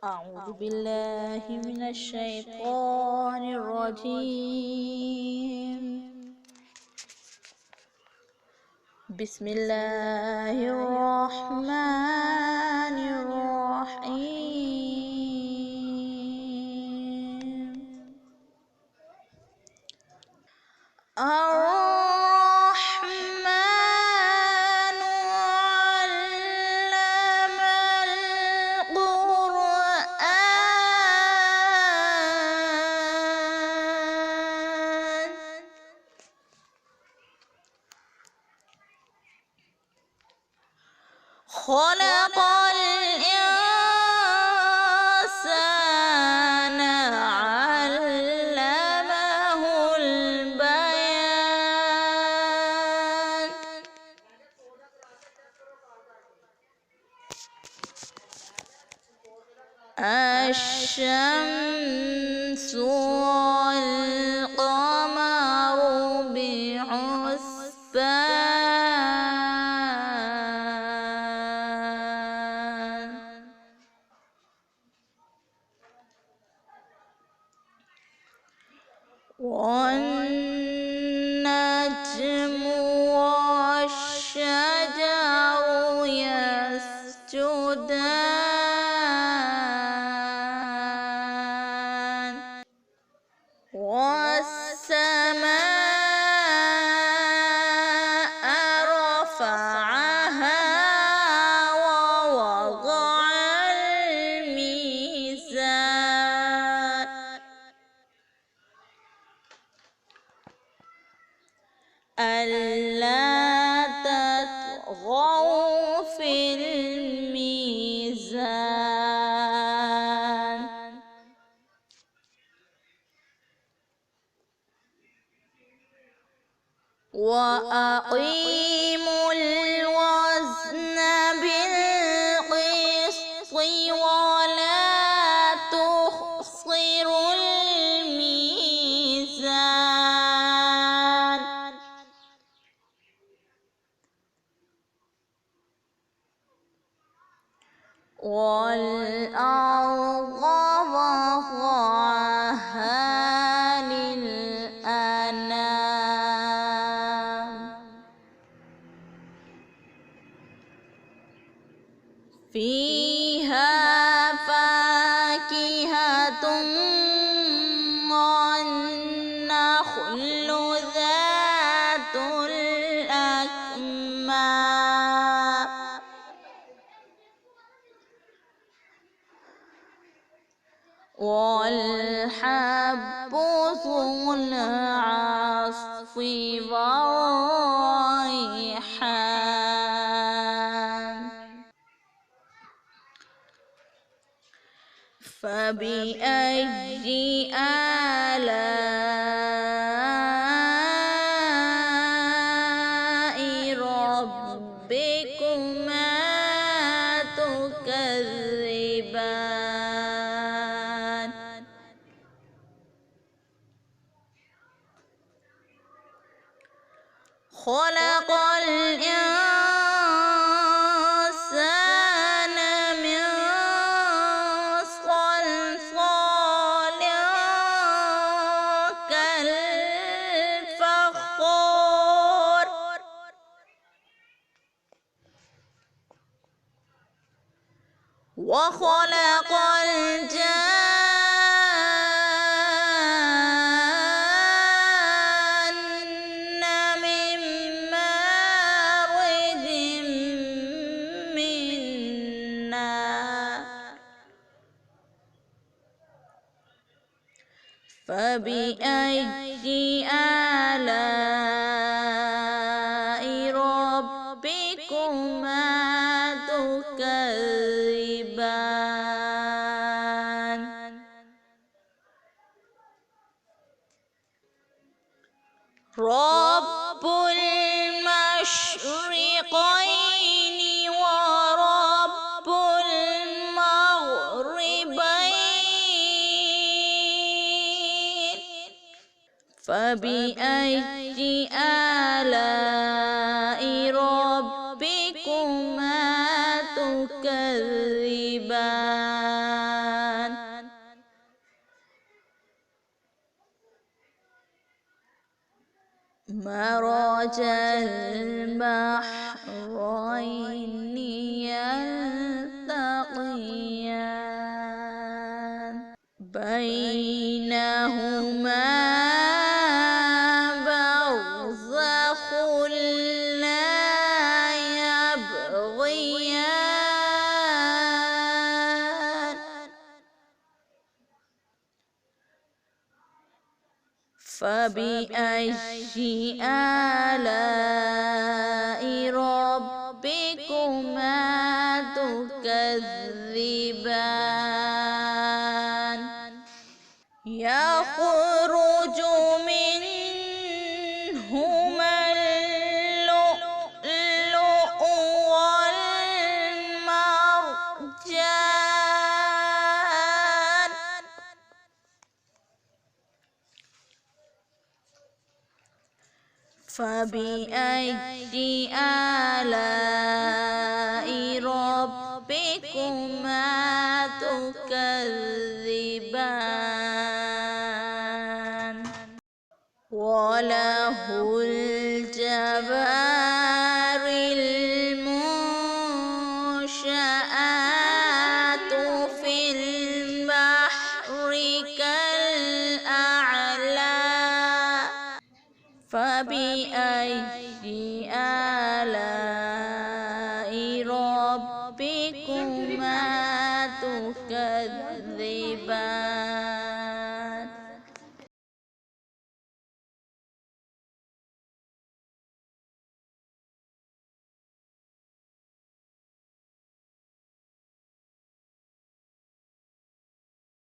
أعوذ بالله من الشيطان الرجيم. بسم الله الرحمن الرحيم. الرحمن علم القرآن خلق الإنسان علمه البيان. الشمس والقمر بحسبان. والنجم والشجر يسجدان. والسماء رفعها ووضع الميزان ألا تطغوا في الميزان. وأقيموا الوزن بالقسط ولا تخسروا الميزان. والأرض وضعها للأنام فيها فاكهة والنخل ذات الأكمام والحب ذو العصف والريحان. فبأي آلاء ربكما تكذبان. خلق الإنسان من صلصال كالفخار وخلق الجان من مارج من نار. فبأي آلاء ربكما تكذبان. رب المشرقين ورب المغربين. فبأي آلاء ربكما تكذبان. مرج البحرين يلتقيان بينهما برزخ لا يبغيان فبأي آلاء ربكما تكذبان يخرج منهما اللؤلؤ والمرجان فبأي آلاء ربكما تكذبان وله الجوار المنشآت في البحر كالأعلام فبأي آلاء ربكما تكذبان